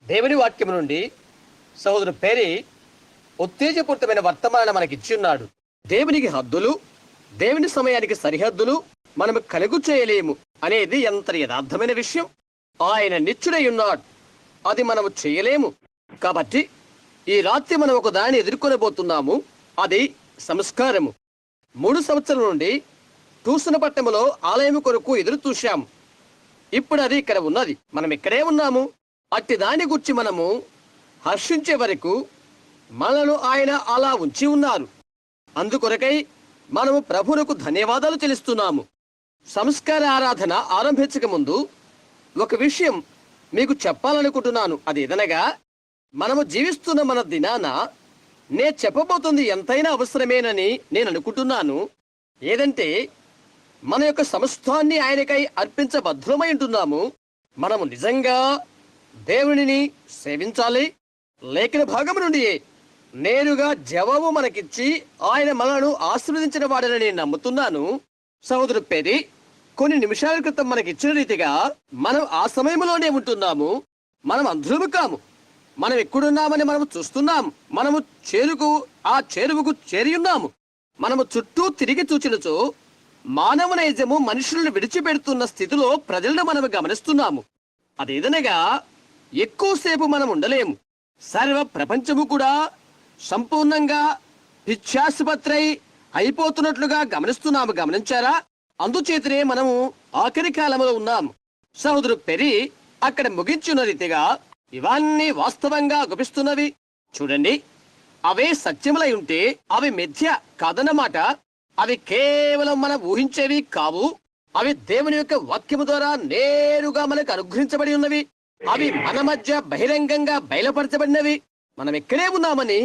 దేవుని వాక్యం నుండి సహోదరు పేరి ఉత్తేజపూరితమైన వర్తమానం మనకిచ్చి ఉన్నాడు. దేవునికి హద్దులు, దేవుని సమయానికి సరిహద్దులు మనము కలుగు చేయలేము అనేది ఎంత యథార్థమైన విషయం. ఆయన నిత్యుడై ఉన్నాడు, అది మనము చేయలేము. కాబట్టి ఈ రాత్రి మనం ఒక దాన్ని ఎదుర్కొనబోతున్నాము. అది సంస్కారము. 3 సంవత్సరాల నుండి తూసనపట్టణంలో ఆలయం కొరకు ఎదురు చూశాము. ఇప్పుడు అది ఇక్కడ ఉన్నది, మనం ఇక్కడే ఉన్నాము. అట్టి దాని గురించి మనము హర్షించే వరకు మనను ఆయన అలా ఉంచి ఉన్నారు. అందుకొరకై మనము ప్రభువునకు ధన్యవాదాలు చెల్లిస్తున్నాము. సంస్కార ఆరాధన ఆరంభించక ముందు ఒక విషయం మీకు చెప్పాలనుకుంటున్నాను. అదేదనగా, మనము జీవిస్తున్న మన దినాన నే చెప్పబోతుంది ఎంతైనా అవసరమేనని నేను అనుకుంటున్నాను. ఏదంటే, మన యొక్క సమస్తాన్ని ఆయనకై అర్పించబద్ధమై ఉంటున్నాము. మనము నిజంగా దేవునిని సేవించాలి. లేఖన భాగం నుండి నేరుగా జవాబు మనకిచ్చి ఆయన మనను ఆశీర్వదించిన వాడని నేను నమ్ముతున్నాను. సహోదరు పేరి కొన్ని నిమిషాల క్రితం మనకిచ్చిన రీతిగా మనం ఆ సమయంలోనే ఉంటున్నాము. మనం అందరము కాము. మనం ఎక్కడున్నామని మనము చూస్తున్నాము. మనము చేరువుకు చేరి ఉన్నాము. మనము చుట్టూ తిరిగి చూచినచో మానవ నైజము మనుషులను విడిచిపెడుతున్న స్థితిలో ప్రజలను మనము గమనిస్తున్నాము. అదేదనగా, ఎక్కువసేపు మనం ఉండలేము. సర్వ ప్రపంచము కూడా సంపూర్ణంగా పిచ్చాసుపత్రి అయిపోతున్నట్లుగా గమనించారా? అందుచేతనే మనము ఆఖరి కాలంలో ఉన్నాము. సహోదరు పెరి అక్కడ ముగించిన రీతిగా ఇవన్నీ వాస్తవంగా గుపిస్తున్నవి. చూడండి, అవే సత్యములై ఉంటే అవి మిథ్య కాదన్నమాట. అవి కేవలం మనం ఊహించేవి కావు. అవి దేవుని యొక్క వాక్యము ద్వారా నేరుగా మనకు అనుగ్రహించబడి ఉన్నవి. అవి మన మధ్య బహిరంగంగా బయలుపరచబడినవి. మనం ఎక్కడే ఉన్నామని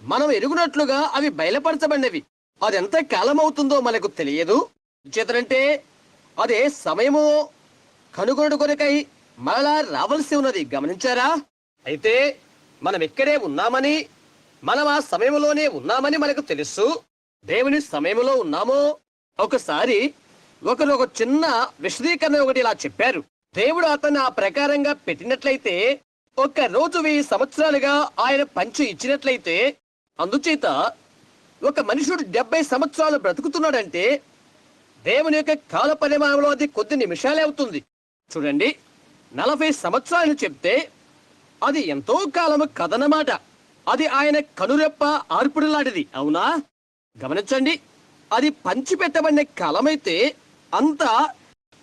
మనం ఎరుగునట్లుగా అవి బయలుపరచబడినవి. అది ఎంత కాలం అవుతుందో మనకు తెలియదు. చేతనంటే అదే సమయము కనుగొనడు కొరకై మరలా రావలసి ఉన్నది. గమనించారా? అయితే మనం ఎక్కడే ఉన్నామని, మనం ఆ సమయంలోనే ఉన్నామని మనకు తెలుసు. దేవుని సమయంలో ఉన్నామో. ఒకసారి ఒకరు ఒక చిన్న విశదీకరణ ఒకటి ఇలా చెప్పారు. దేవుడు అతన్ని ఆ ప్రకారంగా పెట్టినట్లయితే, ఒక్క రోజు 1000 సంవత్సరాలుగా ఆయన పంచి ఇచ్చినట్లయితే, అందుచేత ఒక మనుషుడు 70 సంవత్సరాలు బ్రతుకుతున్నాడంటే దేవుని యొక్క కాల పరిమాణంలో అది కొద్ది నిమిషాలే అవుతుంది. చూడండి, 40 సంవత్సరాలు చెప్తే అది ఎంతో కాలము కదనమాట. అది ఆయన కనురెప్ప ఆర్పుడులాంటిది. అవునా? గమనించండి, అది పంచిపెట్టబడిన కాలమైతే అంతా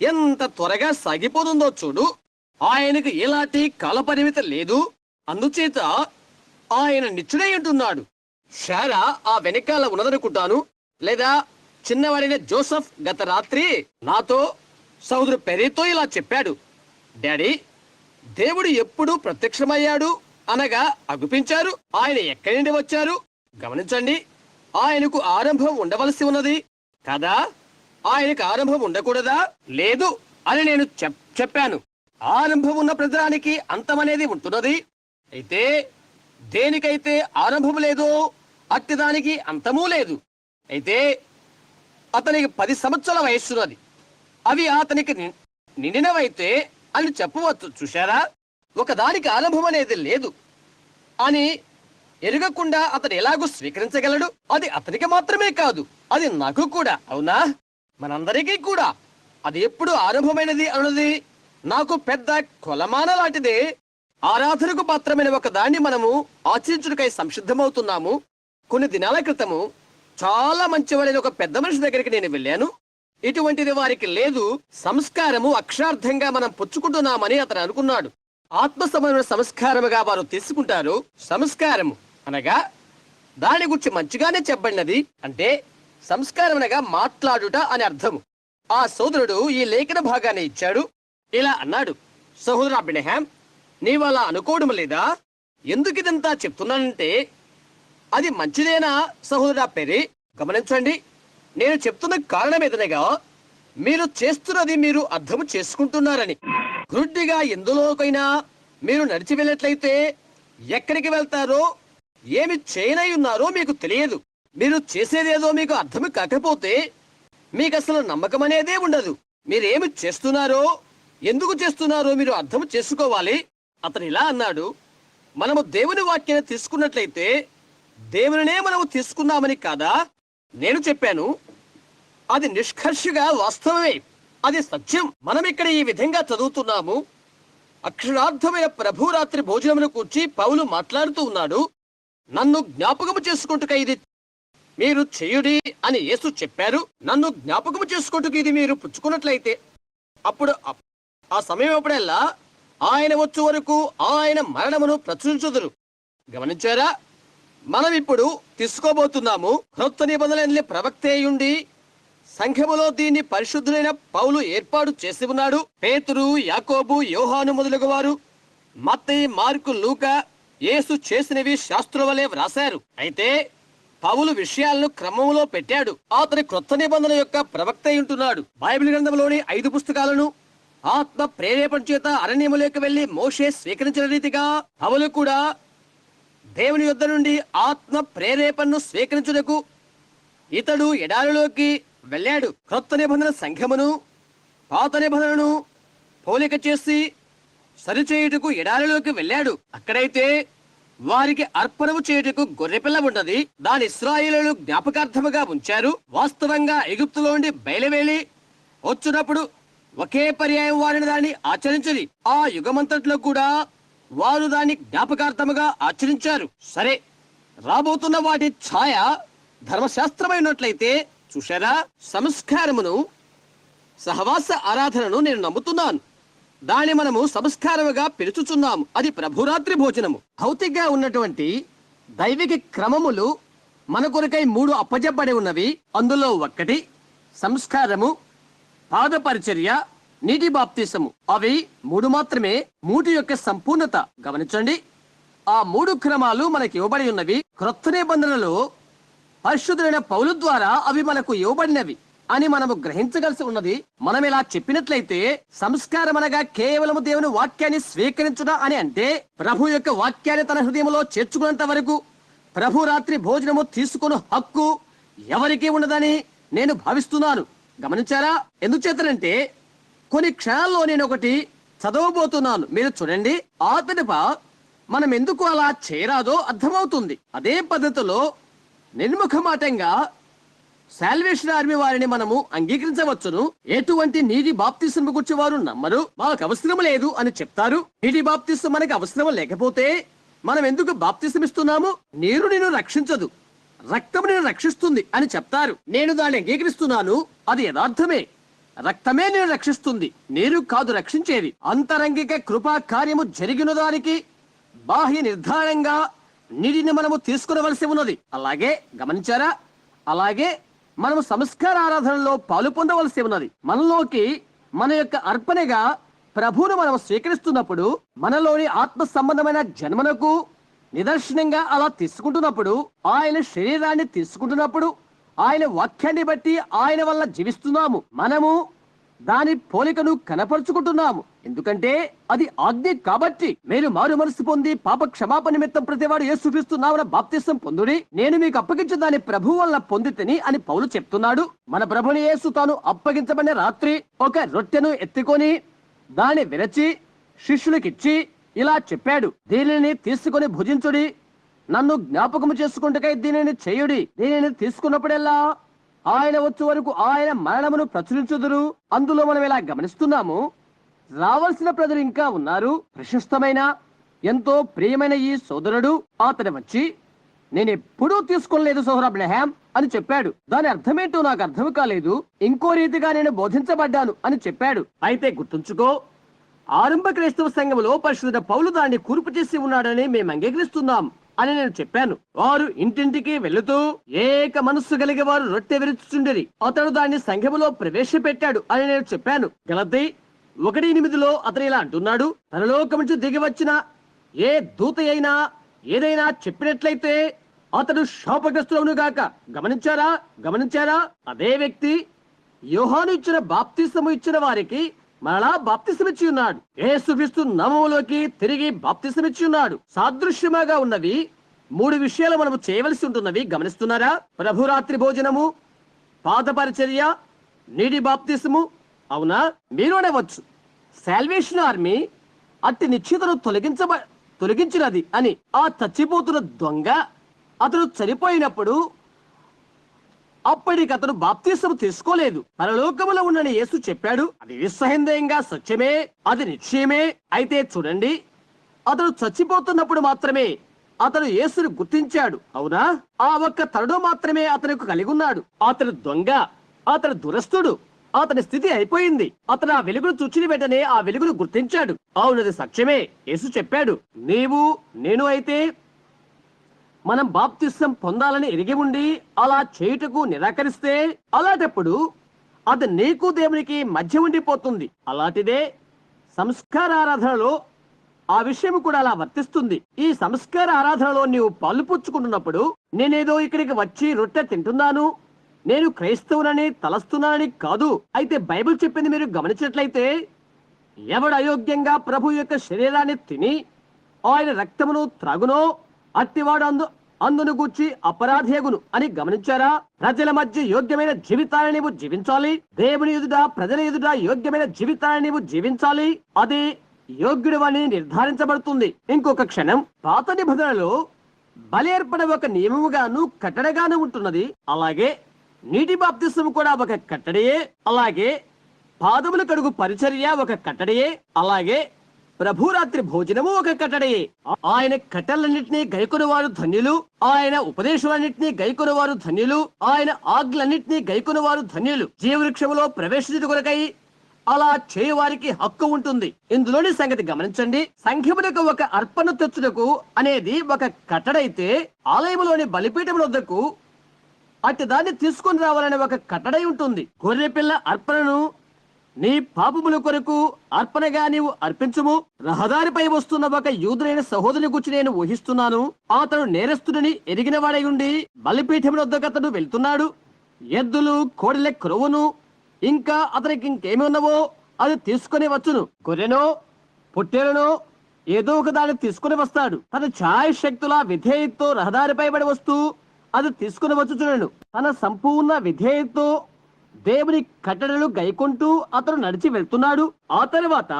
ఎంత త్వరగా సాగిపోతుందో చూడు. ఆయనకు ఎలాంటి కాల పరిమితి లేదు. అందుచేత ఆయన నిత్యుడై ఉంటున్నాడు. శారా ఆ వెనకాల ఉన్నదనుకుంటాను. లేదా చిన్నవాడైన జోసెఫ్ గత రాత్రి నాతో, సహోదరు పెరితో ఇలా చెప్పాడు. డాడీ, దేవుడు ఎప్పుడు ప్రత్యక్షమయ్యాడు అనగా అగుపించారు. ఆయన ఎక్కడి నుండి వచ్చారు? గమనించండి, ఆయనకు ఆరంభం ఉండవలసి ఉన్నది కదా? ఆయనకు ఆరంభం ఉండకూడదా? లేదు అని నేను చెప్పాను. ఆరంభం ఉన్న ప్రజానికి అంతమనేది ఉంటున్నది. అయితే దేనికైతే ఆరంభం లేదో అట్టిదానికి అంతమూ లేదు. అయితే అతనికి 10 సంవత్సరాల వయస్సున్నది. అవి అతనికి నిండినవైతే అని చెప్పవచ్చు. చూశారా? ఒకదానికి ఆరంభం అనేది లేదు అని ఎరగకుండా అతను ఎలాగూ స్వీకరించగలడు? అది అతనికి మాత్రమే కాదు, అది నాకు కూడా. అవునా? మనందరికీ కూడా అది ఎప్పుడు ఆరంభమైనది అన్నది నాకు పెద్ద కొలమాన లాంటిదే. ఆరాధనకు పాత్రమైన ఒక దాన్ని మనము ఆచరించుటకై సంసిద్ధమవుతున్నాము. కొన్ని దినాల క్రితము చాలా మంచివాడైన ఒక పెద్ద మనిషి దగ్గరికి నేను వెళ్ళాను. ఇటువంటిది వారికి లేదు. సంస్కారము అక్షరార్థంగా మనం పుచ్చుకుంటున్నామని అతను అనుకున్నాడు. ఆత్మ సంబంధమైన సంస్కారముగా వారు తీసుకుంటారు. సంస్కారము అనగా దాని గురించి మంచిగానే చెప్పబడినది. అంటే సంస్కారం అనగా మాట్లాడుట అని అర్థము. ఆ సోదరుడు ఈ లేఖన భాగాన్ని ఇచ్చాడు. ఇలా అన్నాడు, సహోదరు అబ్రహాం, నీవు అలా అనుకోవడం లేదా? ఎందుకు ఇదంతా చెప్తున్నానంటే, అది మంచిదేనా సహోదరా పెరి? గమనించండి, నేను చెప్తున్న కారణం ఏదనగా, మీరు చేస్తున్నది మీరు అర్థం చేసుకుంటున్నారని. గుడ్డిగా ఎందులోకైనా మీరు నడిచి వెళ్ళినట్లయితే ఎక్కడికి వెళ్తారో, ఏమి చేయనై ఉన్నారో మీకు తెలియదు. మీరు చేసేదేదో మీకు అర్థం కాకపోతే మీకు అసలు నమ్మకం అనేదే ఉండదు. మీరేమి చేస్తున్నారో, ఎందుకు చేస్తున్నారో మీరు అర్థం చేసుకోవాలి. అతను ఇలా అన్నాడు, మనము దేవుని వాక్యాన్ని తీసుకున్నట్లయితే దేవునినే మనము తీసుకున్నామని కాదా నేను చెప్పాను. అది నిష్కర్షగా వాస్తవమే, అది సత్యం. మనం ఇక్కడ ఈ విధంగా చదువుతున్నాము. అక్షరార్థమైన ప్రభురాత్రి భోజనమును కూర్చి పౌలు మాట్లాడుతూ ఉన్నాడు. నన్ను జ్ఞాపకము చేసుకుంటుక ఇది మీరు చేయుడి అని యేసు చెప్పారు. నన్ను జ్ఞాపకము చేసుకుంటుకు ఇది మీరు పుచ్చుకున్నట్లయితే, అప్పుడు ఆ సమయం అప్పుడల్లా ఆయన వచ్చు వరకు ఆయన మరణమును ప్రచురించుదురు. గమనించారా? మనం ఇప్పుడు తీసుకోబోతున్నాము. క్రొత్త నిబంధనలే ప్రవక్తేయుండి సంఘములో దీన్ని పరిశుద్ధులైన పౌలు ఏర్పాటు చేసి ఉన్నాడు. పేతురు, యాకోబు, యోహాను మొదలగు వారు, మత్తయి, మార్కు, లూకా యేసు చేసినవి శాస్త్రుల వలె వ్రాశారు. అయితే పౌలు విషయాలను క్రమంలో పెట్టాడు. అతని క్రొత్త నిబంధన యొక్క ప్రవక్త ఉంటున్నాడు. బైబిల్ గ్రంథంలోని 5 పుస్తకాలను ఆత్మ ప్రేరేపణ చేత అరణ్యములోకి వెళ్లి మోషే స్వీకరించిన రీతిగా పౌలు కూడా దేవుని యొద్ద నుండి ఆత్మ ప్రేరేపణను స్వీకరించుటకు ఇతడు ఎడారిలోకి వెళ్ళాడు. క్రొత్త నిబంధన సంఘమును పాత నిబంధనను పోలిక చేసి సరిచేయుటకు ఎడారిలోకి వెళ్ళాడు. అక్కడైతే వారికి అర్పణము చేయుటకు గొర్రెపిల్ల ఉన్నది. దాని ఇశ్రాయేలీయులు జ్ఞాపకార్థముగా ఉంచారు. వాస్తవంగా ఎగుప్తులో నుండి బయలువెళ్లి వచ్చినప్పుడు ఒకే పర్యాయం వారిని దాన్ని ఆచరించాలి. ఆ యుగమంతట్లో కూడా వారు దాన్ని జ్ఞాపకార్థముగా ఆచరించారు. సరే, రాబోతున్న వాటి ఛాయ ధర్మశాస్త్రమైనట్లయితే చూశారా, సంస్కారమును సహవాస ఆరాధనను నేను నమ్ముతున్నాను. దాన్ని మనము సంస్కారముగా పిలుచుచున్నాము. అది ప్రభురాత్రి భోజనము. భౌతికంగా ఉన్నటువంటి దైవిక క్రమములు మన కొరకై 3 అప్పజెప్పబడి ఉన్నవి. అందులో 1 సంస్కారము, పాదపరిచర్య, నీటి బాప్తిసము. అవి 3 మాత్రమే 3 యొక్క సంపూర్ణత. గమనించండి, ఆ 3 క్రమాలు మనకి ఇవ్వబడి ఉన్నవి. క్రొత్త నిబంధనలో పరిశుద్ధులైన పౌలు ద్వారా అవి మనకు ఇవ్వబడినవి అని మనము గ్రహించగలిసి ఉన్నది. మనం ఇలా చెప్పినట్లయితే సంస్కారం అనగా కేవలము దేవుని వాక్యాన్ని స్వీకరించుట అని అంటే, ప్రభు యొక్క వాక్యాన్ని తన హృదయంలో చేర్చుకున్నంత వరకు ప్రభు రాత్రి భోజనము తీసుకుని హక్కు ఎవరికీ ఉండదని నేను భావిస్తున్నాను. గమనించారా? ఎందుచేతనంటే కొన్ని క్షణాల్లో నేను ఒకటి చదవబోతున్నాను, మీరు చూడండి. ఆ పిదప మనం ఎందుకు అలా చేయరాదో అర్థమవుతుంది. అదే పద్ధతిలో నిర్ముఖమాటంగా సాల్వేషన్ ఆర్మీ వారిని మనము అంగీకరించవచ్చును. ఎటువంటి నీటి బాప్తిస్మం గురించి వారు నమ్మరు, మాకు అవసరం లేదు అని చెప్తారు. నీటి బాప్తిస్మం మనకి అవసరం లేకపోతే మనం ఎందుకు బాప్తిస్మం ఇస్తున్నాము? నీరు నిన్ను రక్షించదు, రక్తము నిన్ను రక్షిస్తుంది అని చెప్తారు. నేను దాన్ని అంగీకరిస్తున్నాను. అది యథార్థమే. రక్తమే నేను రక్షిస్తుంది, నీరు కాదు రక్షించేది. అంతరంగిక కృపా కార్యము జరిగిన దానికి బాహ్య నిర్ధారణంగా నీటిని మనము తీసుకునవలసి ఉన్నది. అలాగే గమనించారా? అలాగే మనము సంస్కార ఆరాధనలో పాలు పొందవలసి ఉన్నది. మనలోకి మన యొక్క అర్పణగా ప్రభువును మనం స్వీకరిస్తున్నప్పుడు, మనలోని ఆత్మ సంబంధమైన జన్మనకు నిదర్శనంగా అలా తీసుకుంటున్నప్పుడు, ఆయన శరీరాన్ని తీసుకుంటున్నప్పుడు, ఆయన వాక్యాన్ని బట్టి ఆయన వల్ల జీవిస్తున్నాము. మనము దాని పోలికను కనపరుచుకుంటున్నాము. ఎందుకంటే అది ఆజ్ఞ కాబట్టి. మీరు మారు మనసు పొంది పాప క్షమాపణ నిమిత్తం ప్రతివాడు యేసుక్రీస్తు నామమున బాప్తిసం పొందుడి, నేను మీకు అప్పగించిన దాన్ని ప్రభు వల్ల పొందితిని అని పౌలు చెప్తున్నాడు. మన ప్రభుని యేసు తాను అప్పగించబడిన రాత్రి ఒక రొట్టెను ఎత్తుకొని దాన్ని విరచి శిష్యులకిచ్చి ఇలా చెప్పాడు, దీనిని తీసుకొని భుజించుడి, నన్ను జ్ఞాపకము చేసుకుంటకై దీనిని చేయుడి. దీనిని తీసుకున్నప్పుడెల్లా ఆయన వచ్చే వరకు ఆయన మరణమును ప్రచురించుదురు. అందులో మనం ఇలా గమనిస్తున్నాము, రావాల్సిన ప్రజలు ఇంకా ఉన్నారు. ప్రశస్తమైన ఎంతో ప్రియమైన ఈ సోదరుడు అతను వచ్చి, నేను ఎప్పుడూ తీసుకోలేదు సోదరు అబ్రహాం అని చెప్పాడు. దాని అర్థమేంటో నాకు అర్థం కాలేదు, ఇంకో రీతిగా నేను బోధించబడ్డాను అని చెప్పాడు. అయితే గుర్తుంచుకో, ఆరంభ క్రైస్తవ సంఘములో పరిశుద్ధ పౌలు దాన్ని కూర్పు చేసి ఉన్నాడని మేము అంగీకరిస్తున్నాం అని నేను చెప్పాను. వారు ఇంటింటికి వెళుతూ ఏక మనస్సు కలిగే వారు రొట్టె విరుచుచుండిరి. అతడు దాన్ని సంఘములో ప్రవేశపెట్టాడు అని నేను చెప్పాను. గలతీ 1:8 అతను ఇలా అంటున్నాడు, పరలోకం నుంచి దిగి వచ్చిన ఏ దూత అయినా ఏదైనా చెప్పినట్లయితే అతడు శాపగ్రస్తులను గాక. గమనించారా? అదే వ్యక్తి యోహాను ఇచ్చిన బాప్తిసము ఇచ్చిన వారికి మరలా బాప్తిసమిచ్చి ఉన్నాడు. యేసుక్రీస్తు నామములోకి తిరిగి బాప్తిసమిచ్చి ఉన్నాడు. సాదృశ్యముగా ఉన్నవి 3 విషయాలు మనము చేయవలసి ఉంటున్నవి. గమనిస్తున్నారా? ప్రభురాత్రి భోజనము, పాదపరిచర్య, నీటి బాప్తిసము. అవునా? మీరు అనవచ్చు, సాల్వేషన్ ఆర్మీ అట్టి నిశ్చితను తొలగించినది అని. ఆ చచ్చిపోతున్న దొంగ అతడు చనిపోయినప్పుడు అప్పటికి అతను బాప్తీసం తీసుకోలేదు. పరలోకములో ఉన్న యేసు చెప్పాడు, అది నిస్సందేహంగా సత్యమే, అది నిశ్చయమే. అయితే చూడండి, అతడు చచ్చిపోతున్నప్పుడు మాత్రమే అతడు యేసుని గుర్తించాడు, అవునా? ఆ ఒక్క తరుణం మాత్రమే అతనికి కలిగి ఉన్నాడు. అతడు దొంగ, అతడు దురస్తుడు, అతని స్థితి అయిపోయింది. అతను ఆ వెలుగును చూచిన వెంటనే ఆ వెలుగును గుర్తించాడు. అవునది సత్యమే. యేసు చెప్పాడు, నీవు నేను అయితే మనం బాప్తిసం పొందాలని ఎరిగి ఉండి అలా చేయుటకు నిరాకరిస్తే, అలాంటప్పుడు అది నీకు దేవునికి మధ్య ఉండిపోతుంది. అలాంటిదే సంస్కార ఆరాధనలో ఆ విషయం కూడా అలా వర్తిస్తుంది. ఈ సంస్కార ఆరాధనలో నీవు పాలు పుచ్చుకుంటున్నప్పుడు, నేనేదో ఇక్కడికి వచ్చి రొట్టె తింటున్నాను, నేను క్రైస్తవునని తలస్తున్నానని కాదు. అయితే బైబిల్ చెప్పింది మీరు గమనించినట్లయితే, ఎవడు అయోగ్యంగా ప్రభు యొక్క శరీరాన్ని తిని ఆయన రక్తమును త్రాగునో అట్టివాడు అందును గూర్చి అపరాధేగును అని గమనించారా? ప్రజల మధ్య యోగ్యమైన జీవితాన్ని నీవు జీవించాలి. దేవుని ఎదుట, ప్రజల ఎదుట యోగ్యమైన జీవితాన్ని నీవు జీవించాలి. అది యోగ్యుడు అని నిర్ధారించబడుతుంది. ఇంకొక క్షణం, పాత నిబంధనలో బలి అర్పణ ఒక నియమముగాను కట్టడగాను ఉంటున్నది. అలాగే నీటి బాప్తిస్మం కూడా ఒక కట్టడయే. అలాగే పాదములు కడుగు పరిచర్య ఒక కట్టడయే. అలాగే ప్రభురాత్రి భోజనము ఒక కట్టడయే. ఆయన కట్టలన్నింటినీ గైకొనవారు ధన్యులు, ఆయన ఉపదేశాలన్నింటినీ గైకొనవారు ధన్యులు, ఆయన ఆజ్ఞలన్నింటినీ గైకొనవారు ధన్యులు. జీవవృక్షములో ప్రవేశించుట కొరకై అలా చేయవారికి హక్కు ఉంటుంది. ఇందులోని సంగతి గమనించండి. సంఘమునకు ఒక అర్పణ తెచ్చుటకు అనేది ఒక కట్టడైతే, ఆలయంలోని బలిపీఠం వద్దకు అట్టి దాన్ని తీసుకుని రావాలనే ఒక కట్టడై ఉంటుంది. గొర్రె పిల్ల అర్పణను నీ పాపముల కొరకు అర్పణగా నీవు అర్పించుము. రహదారిపై వస్తున్న ఒక యూదులైన సహోదరుని గురించి నేను ఊహిస్తున్నాను. అతడు నేరస్తుడిని ఎరిగిన వాడై ఉండి బలిపీఠం వద్దకు అతడు వెళ్తున్నాడు. ఎద్దులు, కోడెల క్రొవ్వును, ఇంకా అతనికి ఇంకేమి ఉన్నవో అది తీసుకుని వచ్చును. గొర్రెనో పొట్టేలనో ఏదో ఒక దాన్ని తీసుకుని వస్తాడు. తన ఛాయ శక్తుల విధేయతతో రహదారిపై పడి వస్తూ అది తీసుకుని వచ్చుచున్నాడు. తన సంపూర్ణ విధేయతతో దేవుని కట్టడలు గైకొంటూ అతను నడిచి వెళ్తున్నాడు. ఆ తర్వాత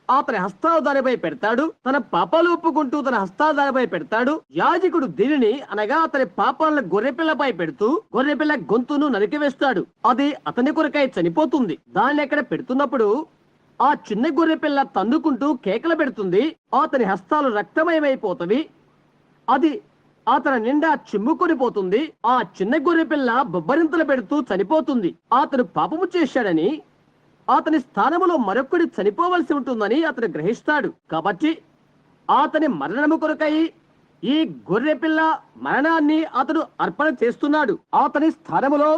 అతని హస్తాలు దానిపై పెడతాడు. తన పాపాలు ఒప్పుకుంటూ తన హస్తాలు దానిపై పెడతాడు. యాజకుడు దీనిని, అనగా అతని పాపాలను గొర్రెపిల్లపై పెడుతూ గొర్రెపిల్ల గొంతును నరికివేస్తాడు. అది అతని కొరకై చనిపోతుంది. దాన్ని ఎక్కడ పెడుతున్నప్పుడు ఆ చిన్న గొర్రెపిల్ల తన్నుకుంటూ కేకలు పెడుతుంది. అతని హస్తాలు రక్తమయమైపోతవి. అది అతని నిండా చిమ్ముకొని పోతుంది. ఆ చిన్న గొర్రె పిల్ల బొబ్బరింతలు పెడుతూ చనిపోతుంది. అతను పాపము చేశాడని, అతని స్థానములో మరొకటి చనిపోవలసి ఉంటుందని అతను గ్రహిస్తాడు. కాబట్టి అతని మరణము కొరకై ఈ గొర్రె పిల్ల మరణాన్ని అతడు అర్పణ చేస్తున్నాడు. అతని స్థానములో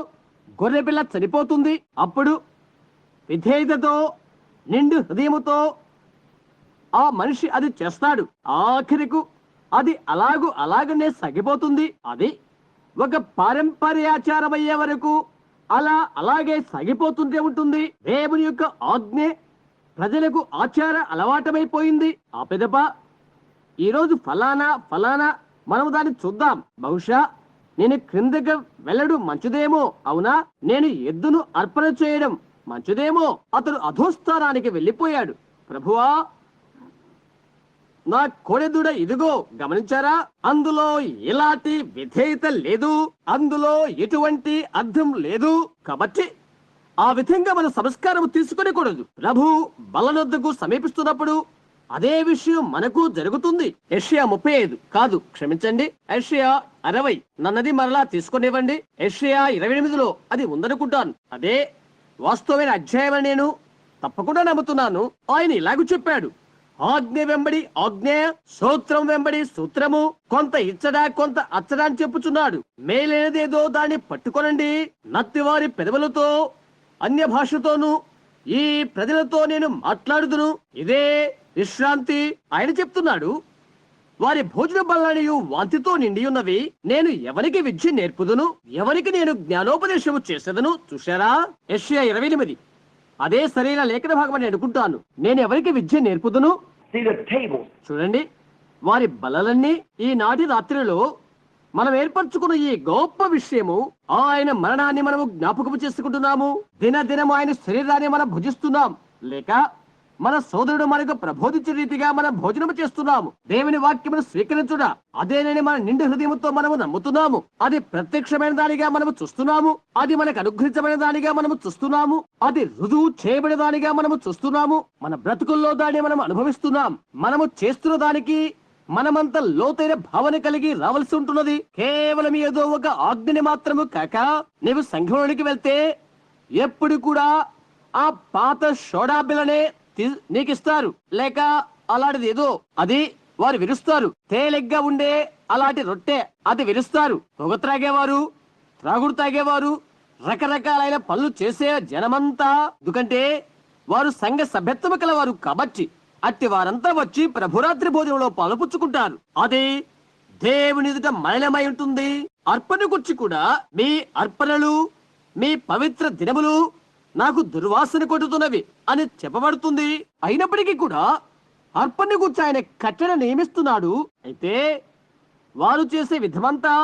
గొర్రె పిల్ల చనిపోతుంది. అప్పుడు విధేయతతో, నిండు హృదయముతో ఆ మనిషి అది చేస్తాడు. ఆఖరికు అది అలాగనే సాగిపోతుంది. అది ఒక పారంపర్యాచారం అయ్యే వరకు అలాగే సాగిపోతుంటే ఉంటుంది. దేవుని యొక్క ఆజ్ఞ ప్రజలకు ఆచార అలవాటమైపోయింది. ఆ పెదప ఈరోజు ఫలానా మనం దాన్ని చూద్దాం. బహుశా నేను క్రిందకి వెళ్ళడం మంచిదేమో, అవునా? నేను ఎద్దును అర్పణ చేయడం మంచిదేమో. అతడు అధోస్థానానికి వెళ్ళిపోయాడు. ప్రభువా, నా కోడెదూడ ఇదిగో. గమనించారా? అందులో ఎలాంటి విధేయత లేదు, అందులో ఎటువంటి అర్థం లేదు. కాబట్టి ఆ విధంగా మన సంస్కారం తీసుకునేకూడదు. ప్రభు బలనొద్దకు సమీపిస్తున్నప్పుడు అదే విషయం మనకు జరుగుతుంది. యెషయా 35 కాదు, క్షమించండి, యెషయా 60 నన్నది మరలా తీసుకునివ్వండి. యెషయా 28లో అది ఉందనుకుంటాను. అదే వాస్తవమైన అధ్యాయం అని నేను తప్పకుండా నమ్ముతున్నాను. ఆయన ఇలాగూ చెప్పాడు, ఆజ్ఞ వెంబడి ఆజ్ఞ, సూత్రం వెంబడి సూత్రము, కొంత ఇచ్చడా కొంత అచ్చడా అని చెప్పుచున్నాడు. మేలైనదేదో దాన్ని పట్టుకొనండి. నత్తివారి పెదవులతో అన్య భాషతోను ఈ ప్రజలతో నేను మాట్లాడుదును. ఇదే విశ్రాంతి. ఆయన చెప్తున్నాడు, వారి భోజన బల్లనియు వాంతితో నిండి ఉన్నవి. నేను ఎవరికి విద్య నేర్పుదును, ఎవరికి నేను జ్ఞానోపదేశము చేసేదను. చూశారా? యెషయా 28 అదే సరైన లేఖన భాగం అని అనుకుంటాను. నేను ఎవరికి విద్య నేర్పుదును. చూడండి, వారి బలలన్నీ ఈనాటి రాత్రిలో మనం ఏర్పరచుకున్న ఈ గొప్ప విషయము, ఆయన మరణాన్ని మనము జ్ఞాపకము చేసుకుంటున్నాము. దినదినము ఆయన శరీరాన్ని మనం భుజిస్తున్నాం. లేక మన సోదరుడు మనకు ప్రబోధించిన రీతిగా మనం భోజనం చేస్తున్నాము. దేవుని వాక్యమును స్వీకరించుట అదేనని మన నిండు హృదయంతో మనము నమ్ముతున్నాము. అది ప్రత్యక్షమైన దానిగా మనము చూస్తున్నాము. అది మనకు అనుగ్రహించబడిన దానిగా మనము చూస్తున్నాము. అది రుజువు చేయబడిన దానిగా మనము చూస్తున్నాము. మన బ్రతుకుల్లో దాన్ని మనం అనుభవిస్తున్నాం. మనము చేస్తున్న దానికి మనమంత లోతైన భావన కలిగి రావాల్సి ఉంటున్నది. కేవలం ఏదో ఒక ఆజ్ఞని మాత్రము కాక, నీవు సంఘంలోనికి వెళ్తే ఎప్పుడు కూడా ఆ పాత సోడా బిళ్ళనే నీకు ఇస్తారు, లేక అలాంటిది ఏదో అది వారు విరుస్తారు. తేలిగ్గా ఉండే అలాంటి రొట్టె అది విరుస్తారు. పొగ త్రాగేవారు, త్రాగుడు తాగేవారు, రకరకాలైన పనులు చేసే జనమంతా, ఎందుకంటే వారు సంఘ సభ్యత్వము కలవారు కాబట్టి అట్టి వారంతా వచ్చి ప్రభురాత్రి భోజనంలో పాలుపుచ్చుకుంటారు. అది దేవుని ఎదుట మలినమై ఉంటుంది. అర్పణ గురించి కూడా, మీ అర్పణలు, మీ పవిత్ర దినములు నాకు దుర్వాసన కొట్టుతున్నవి అని చెప్పబడుతుంది. అయినప్పటికీ కూడా అర్పణ గురించి ఆయన కట్టడ నియమిస్తున్నాడు. అయితే వారు చేసే విధమంతా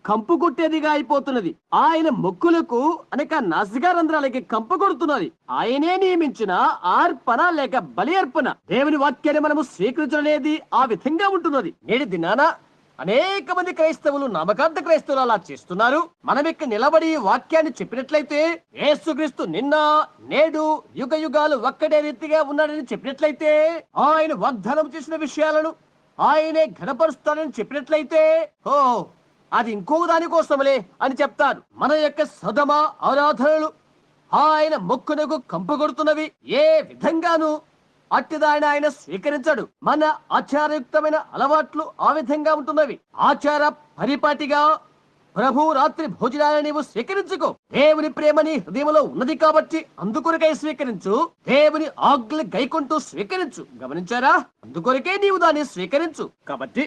కంపు కొట్టేదిగా అయిపోతున్నది. ఆయన మొక్కులకు అనక నాసికారంధ్రాలకి కంపు కొడుతున్నది. ఆయనే నియమించిన అర్పణ లేక బలి అర్పణ, దేవుని వాక్యాన్ని మనము స్వీకరించనేది ఆ విధంగా ఉంటున్నది. నేటి దినాన అనేక మంది క్రైస్తవులు, నామకార్థ క్రైస్తవులు అలా చేస్తున్నారు. మనం ఇక్కడ నిలబడి వాక్యాన్ని చెప్పినట్లయితే, యేసుక్రీస్తు నిన్న నేడు యుగ యుగాలు ఒక్కడే రీతిగా ఉన్నాడని చెప్పినట్లయితే, ఆయన వాగ్దానం చేసిన విషయాలను ఆయనే ఘనపరుస్తాడని చెప్పినట్లయితే, ఓ అది ఇంకో దానికోసములే అని చెప్తారు. మన యొక్క సదమ ఆరాధనలు ఆయన మొక్కునకు కంపు కొడుతున్నవి. ఏ విధంగానూ అట్టిదాన్ని ఆయన స్వీకరించాడు. మన ఆచారయుక్తమైన అలవాట్లు ఆ విధంగా ఉంటున్నవి. ఆచార పరిపాటిగా ప్రభు రాత్రి భోజనాన్ని నీవు స్వీకరించుకో. దేవుని ప్రేమ నీ హృదయంలో ఉన్నది కాబట్టి అందుకొరకై స్వీకరించు. దేవుని ఆజ్ఞలు గైకొంటూ స్వీకరించు. గమనించారా? అందుకొరకే నీవు దాన్ని స్వీకరించు. కాబట్టి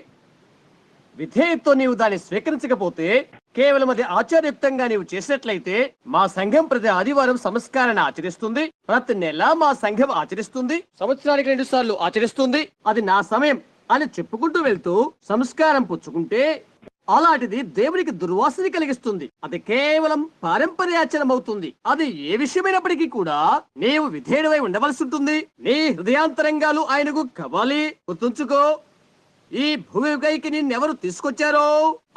విధేయతో నీవు దాన్ని స్వీకరించకపోతే, కేవలం అది ఆచారయుక్తంగా నీవు చేసినట్లయితే, మా సంఘం ప్రతి ఆదివారం సంస్కారాన్ని ఆచరిస్తుంది. ప్రతి నెల మా సంఘం ఆచరిస్తుంది. సంవత్సరానికి 2 సార్లు ఆచరిస్తుంది. అది నా సమయం అని చెప్పుకుంటూ వెళ్తూ సంస్కారం పుచ్చుకుంటే, అలాంటిది దేవునికి దుర్వాసన కలిగిస్తుంది. అది కేవలం పారంపర్యాచరణం అవుతుంది. అది ఏ విషయమైనప్పటికీ కూడా నీవు విధేయుడవై ఉండవలసి ఉంటుంది. నీ హృదయాంతరంగాలు ఆయనకు కావాలి. గుర్తుంచుకో, ఈ భూమిపైకి నిన్నెవరు తీసుకొచ్చారో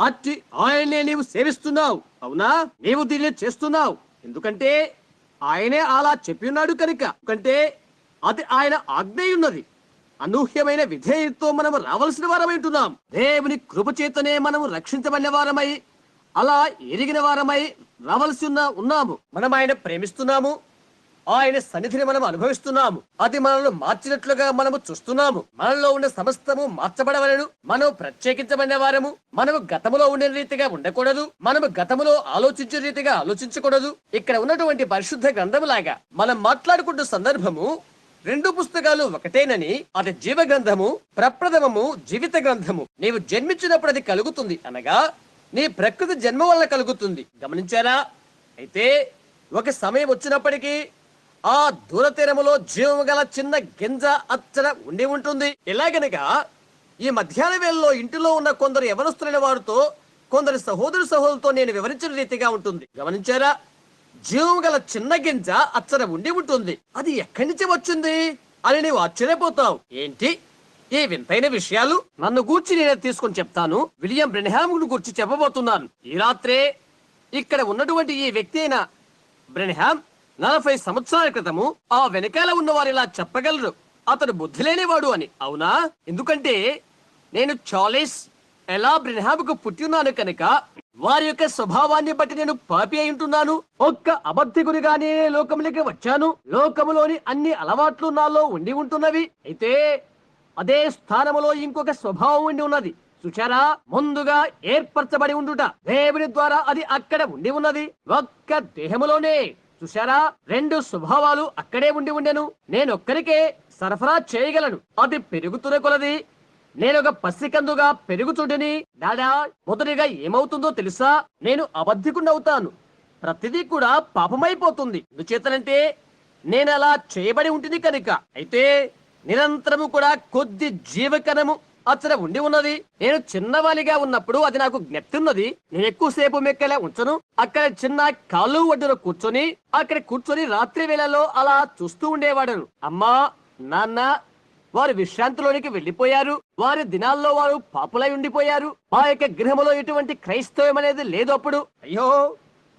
అట్టి ఆయనే నీవు సేవిస్తున్నావు. అవునా? నీవు దీన్ని చేస్తున్నావు ఎందుకంటే ఆయనే అలా చెప్పి ఉన్నాడు కనుక. ఎందుకంటే అది ఆయన ఆజ్ఞ ఉన్నది. అనూహ్యమైన విధేయతతో మనం రావాల్సిన వారమై ఉంటున్నాం. దేవుని కృప చేతనే మనము రక్షించబడిన వారమై, అలా ఎరిగిన వారమై రావాల్సి ఉన్నాము. మనం ఆయన ప్రేమిస్తున్నాము. ఆయన సన్నిధిని మనం అనుభవిస్తున్నాము. అది మనల్ని మార్చినట్లుగా మనము చూస్తున్నాము. మనలో ఉన్న సమస్తము మార్చబడవలను. మనం ప్రత్యేకించబడిన వారము. మనము గతములో ఉండే రీతిగా ఉండకూడదు. మనము గతములో ఆలోచించే రీతిగా ఆలోచించకూడదు. ఇక్కడ ఉన్నటువంటి పరిశుద్ధ గ్రంథములాగా మనం మాట్లాడుకుంటున్న సందర్భము 2 పుస్తకాలు ఒకటేనని, అది జీవ గ్రంథము, ప్రప్రథమము జీవిత గ్రంథము. నీవు జన్మించినప్పుడు అది కలుగుతుంది, అనగా నీ ప్రకృతి జన్మ వల్ల కలుగుతుంది. గమనించారా? అయితే ఒక సమయం వచ్చినప్పటికీ ఆ దూరతీరములో జీవము గల చిన్న గింజ అచ్చట ఉండి ఉంటుంది. ఎలాగనగా ఈ మధ్యాహ్న వేళలో ఇంటిలో ఉన్న కొందరు యవనస్తులైన వారితో, కొందరు సహోదరులతో నేను వివరించిన రీతిగా ఉంటుంది. గమనించారా? జీవము గల చిన్న గింజ అచ్చట ఉండి ఉంటుంది. అది ఎక్కడి నుంచి వచ్చింది అని నీవు ఆశ్చర్యపోతావు. ఏంటి ఈ వింతైన విషయాలు? నన్ను గూర్చి నేను తీసుకొని చెప్తాను. విలియం బ్రెన్హామ్ గురించి చెప్పబోతున్నాను. ఈ రాత్రే ఇక్కడ ఉన్నటువంటి ఈ వ్యక్తి అయిన బ్రెన్హామ్ 40 సంవత్సరాల క్రితము ఆ వెనకాల ఉన్న వారు ఇలా చెప్పగలరు, అతడు బుద్ధి లేనివాడు అని. అవునా? ఎందుకంటే నేను చార్లెస్ ఎలా బ్రెన్హామ్కు పుట్టి ఉన్నాను కనుక వారి యొక్క స్వభావాన్ని బట్టి నేను పాపి అయి ఉంటున్నాను. ఒక్క అబద్ధికునిగానే లోకములకి వచ్చాను. లోకములోని అన్ని అలవాట్లు నాలో ఉండి ఉంటున్నవి. అయితే అదే స్థానములో ఇంకొక స్వభావం ఉండి ఉన్నది. చూచారా? ముందుగా ఏర్పరచబడి ఉండుట దేవుని ద్వారా అది అక్కడ ఉండి ఉన్నది. ఒక్క దేహములోనే చూశారా? 2 స్వభావాలు అక్కడే ఉండి ఉండెను. నేనొక్కరికే సరఫరా చేయగలను. అది పెరుగుతున్న కొలది నేనొక పసికందుగా పెరుగుచుంటిని. డాడా, మొదటిగా ఏమవుతుందో తెలుసా? నేను అబద్ధికుడవుతాను. ప్రతిదీ కూడా పాపమైపోతుంది. ఎందుచేతనంటే నేను అలా చేయబడి ఉంటుంది కనుక. అయితే నిరంతరము కూడా కొద్ది జీవకణము అచ్చట ఉండి ఉన్నది. నేను చిన్నవాలిగా ఉన్నప్పుడు అది నాకు జ్ఞప్తి ఉన్నది. నేను ఎక్కువసేపు మెక్కలే ఉంచను. అక్కడ చిన్న కాలు ఒడ్డున కూర్చొని రాత్రి వేళలో అలా చూస్తూ ఉండేవాడను. అమ్మా, నాన్న, వారు విశ్రాంతిలోనికి వెళ్లిపోయారు. వారి దినాల్లో వారు పాపులై ఉండిపోయారు. మా యొక్క గృహములో ఎటువంటి క్రైస్తవం అనేది లేదు. అప్పుడు అయ్యో,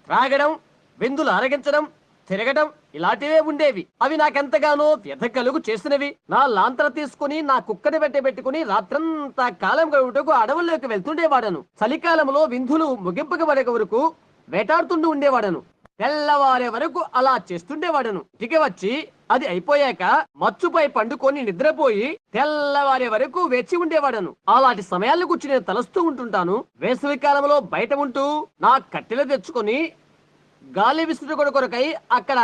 త్రాగడం, విందులు ఆరగించడం, తిరగడం ఇలాంటివే ఉండేవి. అవి నాకెంతగానో వ్యధ కలుగు చేసినవి. నా లాంతర తీసుకుని నా కుక్కని పెట్టుకుని రాత్రంతా కాలం గడుపుటకు అడవుల్లోకి వెళ్తుండేవాడను. చలికాలంలో విందులు ముగింపక వరకు వేటాడుతుంటూ ఉండేవాడను. తెల్లవారే వరకు అలా చేస్తుండేవాడను. ఇంటికి వచ్చి అది అయిపోయాక మచ్చుపై పండుకొని నిద్రపోయి తెల్లవారే వరకు వేచి ఉండేవాడను. అలాంటి సమయాలను కూర్చుని నేను తలస్తూ ఉంటుంటాను. వేసవి కాలంలో బయట ఉంటూ నా కట్టెలు తెచ్చుకొని గాలి విసురుకొడు కొరకై అక్కడ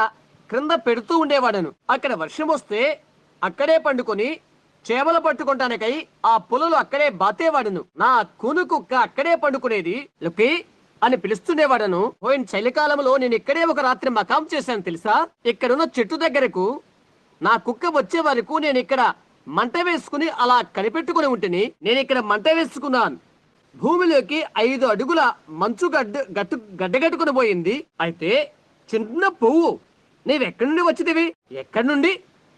క్రింద పెడుతూ ఉండేవాడను. అక్కడ వర్షం వస్తే అక్కడే పండుకొని చేపలు పట్టుకుంటానికై ఆ పొలలు అక్కడే బాతేవాడను. నా కూను కుక్క అక్కడే పండుకునేది. లుకి అని పిలుస్తుండేవాడను. పోయిన చలికాలంలో నేను ఇక్కడే ఒక రాత్రి మకాం చేశాను తెలుసా. ఇక్కడున్న చెట్టు దగ్గరకు నా కుక్క వచ్చే వరకు నేను ఇక్కడ మంట వేసుకుని అలా కనిపెట్టుకుని ఉంటేని నేను ఇక్కడ మంట వేసుకున్నాను. భూమిలోకి 5 అడుగుల మంచు గడ్డగట్టుకుని పోయింది. అయితే చిన్న పువ్వు, నీవెక్కడి నుండి వచ్చిదివి? ఎక్కడి నుండి?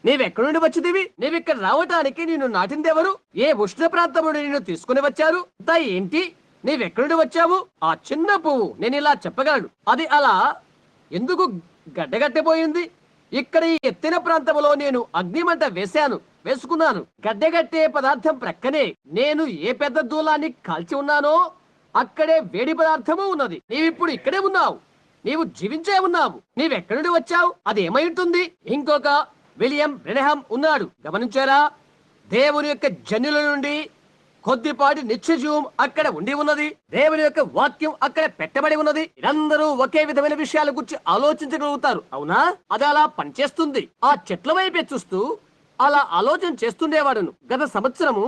నీవెక్కడి నుండి వచ్చిదివి? నీవిక్కడ రావటానికి నేను నాటిందెవరు? ఏ ఉష్ణ ప్రాంతం నుండి నేను తీసుకుని వచ్చారు? ఏంటి, నీవెక్కడి నుండి వచ్చావు? ఆ చిన్న పువ్వు నేను ఇలా చెప్పగలను. అది అలా ఎందుకు గడ్డగట్టిపోయింది? ఇక్కడ ఈ ఎత్తిన ప్రాంతంలో నేను అగ్నిమంట వేసుకున్నాను. గడ్డగట్టే పదార్థం ప్రక్కనే నేను ఏ పెద్ద దూలాన్ని కాల్చి ఉన్నానో అక్కడే వేడి పదార్థము ఉన్నది. నీవిప్పుడు ఇక్కడే ఉన్నావు. నీవు జీవించే ఉన్నావు. నీవెక్కడి నుండి వచ్చావు? అది ఏమై ఉంటుంది? ఇంకొక విలియం బ్రెనహాం ఉన్నాడు. గమనించారా? దేవుని యొక్క జన్యుల నుండి కొద్దిపాటి నిత్యజీవం అక్కడ ఉండి ఉన్నది. దేవుని యొక్క వాక్యం అక్కడ పెట్టబడి ఉన్నది. ఇదందరూ ఒకే విధమైన విషయాల గురించి ఆలోచించగలుగుతారు. అవునా? అది అలా పనిచేస్తుంది. ఆ చెట్ల వైపే చూస్తూ అలా ఆలోచన చేస్తుండేవాడును. గత సంవత్సరము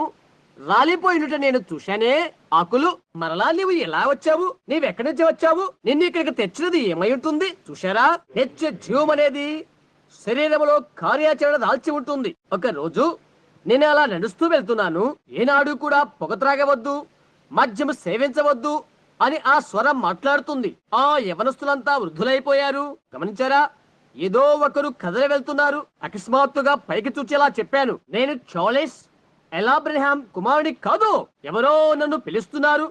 రాలిపోయినట్టు నేను చూశానే ఆకులు. మరలా నీవు ఎలా వచ్చావు? నీవెక్కడి నుంచి వచ్చావు? నిన్ను ఇక్కడికి తెచ్చినది ఏమై ఉంటుంది? చూశారా? నిత్య జీవం అనేది శరీరంలో కార్యాచరణ దాల్చి ఉంటుంది. ఒక రోజు నేను అలా నడుస్తూ వెళ్తున్నాను. ఏనాడు కూడా పొగ త్రాగవద్దు, మద్యము సేవించవద్దు అని ఆ స్వరం మాట్లాడుతుంది. ఆ యవనస్తులంతా వృద్ధులైపోయారు. గమనించారా? ఏదో ఒకరు కదలి వెళ్తున్నారు. అకస్మాత్తుగా పైకి చూచేలా చెప్పాను. నేను చార్లెస్ ఎలాబ్రహాం కుమారుడి కాదు. ఎవరో నన్ను పిలుస్తున్నారు.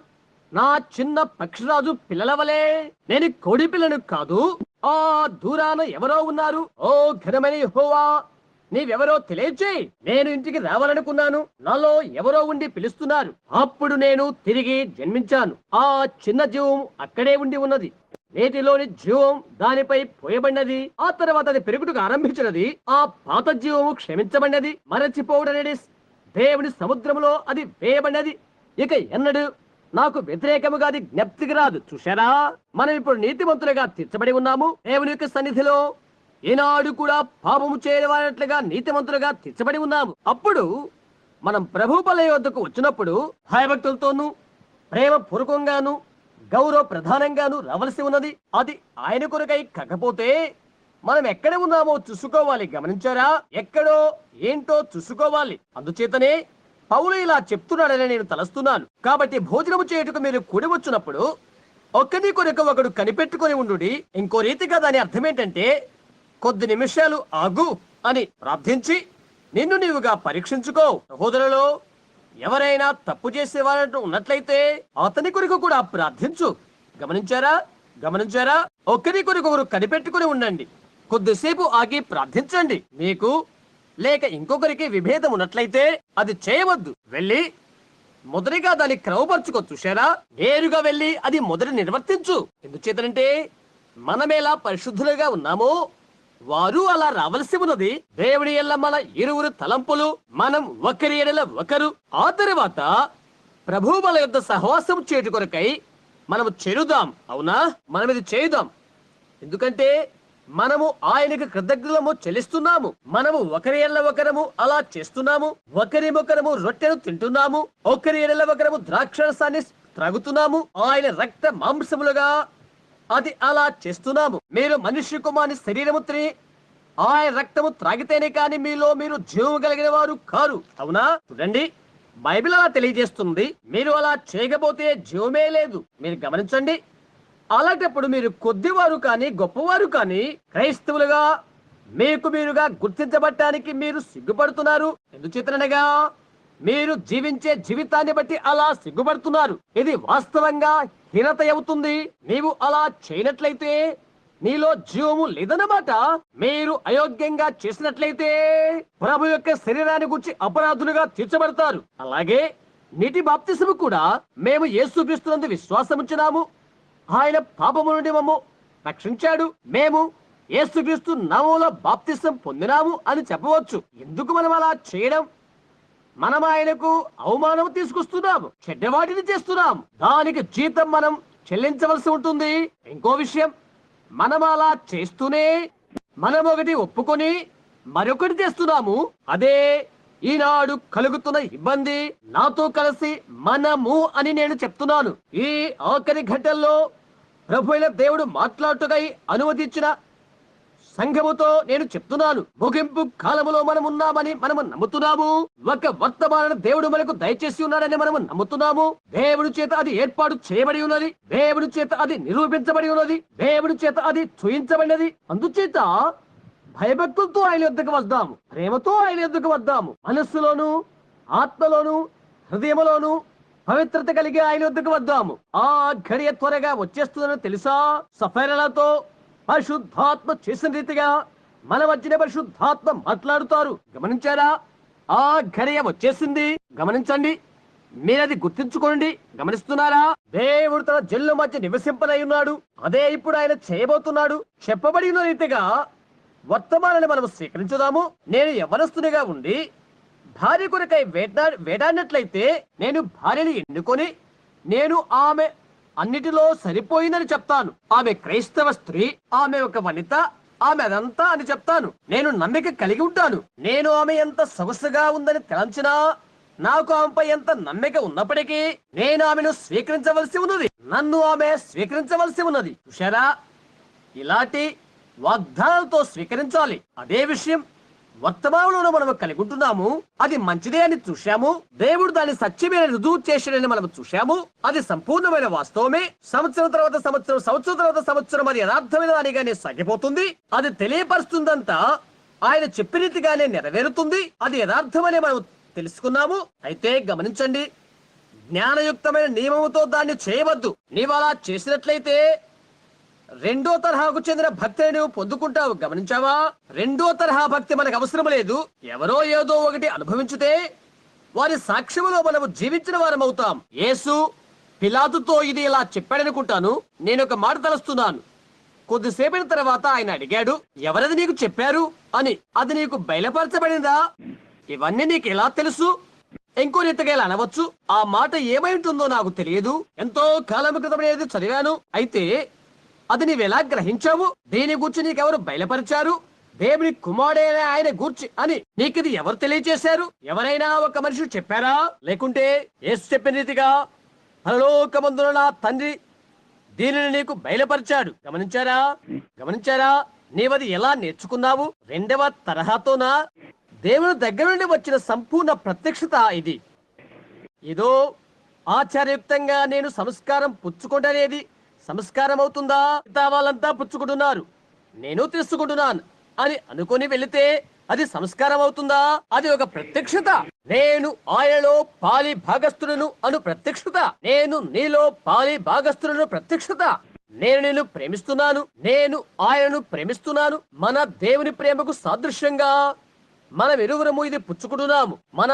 నా చిన్న పక్షిరాజు పిల్లల వలె. నేను కోడి పిల్లను కాదు. ఆ దూరాన ఎవరో ఉన్నారు. ఓ ఘనమైన యెహోవా, నీవెవరో తెలియచేయి. నేను ఇంటికి రావాలనుకున్నాను. నాలో ఎవరో ఉండి పిలుస్తున్నారు. అప్పుడు నేను తిరిగి జన్మించాను. ఆ చిన్న జీవం అక్కడే ఉండి ఉన్నది. నేటిలోని జీవం దానిపై పోయబడినది. ఆ తర్వాత అది పెరుగుటకు ఆరంభించినది. ఆ పాత జీవము క్షమించబడినది. మరచిపోవడనేది దేవుని సముద్రంలో అది వేయబడినది. ఇక ఎన్నడు నాకు వ్యతిరేకముగా అది జ్ఞప్తికి రాదు. చూశారా? మనం ఇప్పుడు నీతిమంతులుగా తీర్చబడి ఉన్నాము. దేవుని యొక్క సన్నిధిలో ఈనాడు కూడా పాపము చేయవారట్లుగా నీతిమంతులుగా తీర్చబడి ఉన్నాము. అప్పుడు మనం ప్రభు బల వద్దకు వచ్చినప్పుడు భయభక్తులతోనూ ప్రేమ పూర్వకంగాను గౌరవ ప్రధానంగాను రావలసి ఉన్నది. అది ఆయన కొరకై కాకపోతే మనం ఎక్కడ ఉన్నామో చూసుకోవాలి. గమనించారా? ఎక్కడో ఏంటో చూసుకోవాలి. అందుచేతనే పౌలు ఇలా చెప్తున్నాడని నేను తలస్తున్నాను. కాబట్టి భోజనము చేయుటకు మీరు కూడి వచ్చినప్పుడు ఒకరి కొరకు ఒకడు కనిపెట్టుకుని ఉండుడి. ఇంకో రీతిగా దాని అర్థం ఏంటంటే, కొద్ది నిమిషాలు ఆగు అని ప్రార్థించి నిన్ను నీవుగా పరీక్షించుకో. సహోదరులో ఎవరైనా తప్పు చేసేవారంటూ ఉన్నట్లయితే అతని కొరకు కూడా ప్రార్థించు. గమనించారా? ఒకరి కొరకు ఒకరు కనిపెట్టుకుని ఉండండి. కొద్దిసేపు ఆగి ప్రార్థించండి. మీకు లేక ఇంకొకరికి విభేదం ఉన్నట్లయితే అది చేయవద్దు. వెళ్ళి మొదటిగా దాన్ని క్రమపరచుకో. చూశారా? నేరుగా వెళ్ళి అది మొదటి నిర్వర్తించు. ఎందుచేతనంటే మనమేలా పరిశుద్ధులుగా ఉన్నామో వారు అలా రావలసి ఉన్నది. దేవుడి ఎల్ల మన ఇరువురు తలంపులు, మనం ఒకరి ఎడల ఒకరు. ఆ తరువాత ప్రభు బల యొద్ద సహవాసం చేటు కొరకై మనము చేరుదాం. అవునా? మనం ఇది చేయుదాం. ఎందుకంటే మనము ఆయనకు కృతజ్ఞతము చెల్లిస్తున్నాము. మనము ఒకరి ఎడల ఒకరము అలా చేస్తున్నాము. ఒకరిమొకరము రొట్టెను తింటున్నాము. ఒకరి ఎడల ఒకరము ద్రాక్షరసాన్ని త్రాగుతున్నాము. ఆయన రక్త మాంసములుగా అది అలా చేస్తున్నాము. మీరు మనుష్య కుమారుని శరీరము తిని ఆయన రక్తము త్రాగితేనే కానీ మీలో మీరు జీవము కలిగిన వారు కారు. అవునా? చూడండి, బైబిల్ అలా తెలియజేస్తుంది. మీరు అలా చేయకపోతే జీవమే లేదు. మీరు గమనించండి. అలాంటప్పుడు మీరు కొద్దివారు కానీ గొప్పవారు కానీ క్రైస్తవులుగా మీకు మీరుగా గుర్తించబడటానికి మీరు సిగ్గుపడుతున్నారు. ఎందుచేతనగా మీరు జీవించే జీవితాన్ని బట్టి అలా సిగ్గుపడుతున్నారు. ఇది వాస్తవంగా హీనత అవుతుంది. నీవు అలా చేయనట్లయితే నీలో జీవము లేదన్నమాట. మీరు అయోగ్యంగా చేసినట్లయితే ప్రభు యొక్క శరీరాన్ని గురించి అపరాధులుగా తీర్చబడతారు. అలాగే నీటి బాప్తిసము కూడా మేము యేసుక్రీస్తునందు విశ్వాసం ఉంచున్నాము, ఆయన పాపము నుండి మమ్ము రక్షించాడు, మేము యేసుక్రీస్తు నామములో బాప్తిసం పొందినాము అని చెప్పవచ్చు. ఎందుకు మనం అలా చేయడం? మనం ఆయనకు అవమానం తీసుకొస్తున్నాము, చెడ్డవాటిని చేస్తున్నాము. దానికి జీతం మనం చెల్లించవలసి ఉంటుంది. ఇంకో విషయం, మనం అలా చేస్తూనే మనం ఒకటి ఒప్పుకొని మరొకటి చేస్తున్నాము. అదే ఈనాడు కలుగుతున్న ఇబ్బంది. నాతో కలిసి మనము అని నేను చెప్తున్నాను. ఈ ఆఖరి ఘట్టంలో ప్రభు అయిన దేవుడు మాట్లాడుటకై అనుమతించిన సంఘముతో నేను చెప్తున్నాను. ముగింపు కాలములో మనం ఉన్నామని మనము నమ్ముతున్నాము. ఒక వర్తమాన దేవుడు మనకు దయచేసి ఉన్నాడని మనము నమ్ముతున్నాము. దేవుడి చేత అది ఏర్పాటు చేయబడి ఉన్నది, దేవుడి చేత అది నిరూపించబడి ఉన్నది, దేవుడి చేత అది చూయించబడినది. అందుచేత భయభక్తులతో ఆయన యొద్దకు వద్దాము, ప్రేమతో ఆయన యొద్దకు వద్దాము. మనస్సులోను, ఆత్మలోను, హృదయములోను పవిత్రత కలిగి ఆయన యొద్దకు వద్దాము. ఆ ఘడియ త్వరగా వచ్చేస్తుందని తెలుసా? సఫైరలతో పరిశుద్ధాత్మ చేసిన రీతిగా మన మధ్యన పరిశుద్ధాత్మ మాట్లాడుతారు. గమనించారా? ఆ ఘడియ వచ్చేసింది. గమనించండి, మీరది గుర్తించుకోండి. గమనిస్తున్నారా? దేవుడు తన జల్లు మధ్య నివసింపనై ఉన్నాడు. అదే ఇప్పుడు ఆయన చేయబోతున్నాడు. చెప్పబడిన రీతిగా వర్తమానాన్ని మనం స్వీకరించుదాము. నేను యవ్వనస్తునిగా ఉండి భార్య కొరకై వేటాడినట్లయితే నేను భార్యని ఎన్నుకొని నేను ఆమె అన్నిటిలో సరిపోయిందని చెప్తాను. ఆమె క్రైస్తవ స్త్రీ, ఆమె ఒక వనిత, ఆమె అదంతా అని చెప్తాను. నేను నమ్మిక కలిగి ఉంటాను. నేను ఆమె ఎంత సొగసుగా ఉందని తలంచినా, నాకు ఆమెపై ఎంత నమ్మిక ఉన్నప్పటికీ నేను ఆమెను స్వీకరించవలసి ఉన్నది. నన్ను ఆమె స్వీకరించవలసి ఉన్నది. చూశారా? ఇలాంటి వాగ్దానాలతో స్వీకరించాలి. అదే విషయం వర్తమానంలో మనము కలిగి ఉంటున్నాము. అది మంచిదే అని చూశాము. దేవుడు దాన్ని సత్యమైన రుజువు చేశాడని మనం చూశాము. అది సంపూర్ణమైన వాస్తవమే. సంవత్సరం తర్వాత సంవత్సరం, సంవత్సరం తర్వాత సంవత్సరం అది యథార్థమైన దానిగానే సాగిపోతుంది. అది తెలియపరుస్తుందంతా ఆయన చెప్పిన రీతిగానే నెరవేరుతుంది. అది యథార్థమని మనం తెలుసుకున్నాము. అయితే గమనించండి, జ్ఞానయుక్తమైన నియమముతో దాన్ని చేయవద్దు. నీవు అలా చేసినట్లయితే రెండో తరహాకు చెందిన భక్తిని నువ్వు పొందుకుంటావు. గమనించావా? రెండో తరహా భక్తి మనకు అవసరం లేదు. ఎవరో ఏదో ఒకటి అనుభవించితే వారి సాక్ష్యములో మనము జీవించిన వారం అవుతాం. యేసు పిలాతుతో ఇది ఇలా చెప్పాడనుకుంటాను. నేను ఒక మాట తలుస్తున్నాను. కొద్దిసేపటి తర్వాత ఆయన అడిగాడు, ఎవరది నీకు చెప్పారు అని. అది నీకు బయలుపరచబడిందా? ఇవన్నీ నీకు ఎలా తెలుసు? ఇంకో రీతిగా ఇలా అనవచ్చు, ఆ మాట ఏమై ఉంటుందో నాకు తెలియదు, ఎంతో కాలం క్రితం అనేది చదివాను. అయితే అది నీవెలా గ్రహించావు? దీని గూర్చి నీకెవరు బయలుపరిచారు? దేవుని కుమారుడైన ఆయన గూర్చి అని నీకిది ఎవరు తెలియచేశారు? ఎవరైనా ఒక మనిషి చెప్పారా? లేకుంటే యేసు చెప్పిన రీతిగా పరలోకమందున నా తండ్రి దీనిని నీకు బయలుపరిచాడు. గమనించారా? నీవది ఎలా నేర్చుకున్నావు? రెండవ తరహాతోనా? దేవుని దగ్గర నుండి వచ్చిన సంపూర్ణ ప్రత్యక్షత ఇది. ఏదో ఆచారయుక్తంగా నేను సంస్కారం పుచ్చుకుంటనేది సంస్కారం అవుతుందా? వాళ్ళంతా పుచ్చుకుంటున్నారు, నేను తీసుకుంటున్నాను అని అనుకుని వెళితే అది సంస్కారం అవుతుందా? అది ఒక ప్రత్యక్షత. నేను ఆయనలో పాలి భాగస్థులను అను ప్రత్యక్షత. నేను నీలో పాలి భాగస్థులను ప్రత్యక్షత. నేను నిన్ను ప్రేమిస్తున్నాను, నేను ఆయనను ప్రేమిస్తున్నాను. మన దేవుని ప్రేమకు సాదృశ్యంగా మనం ఇరువురము ఇది పుచ్చుకుంటున్నాము. మన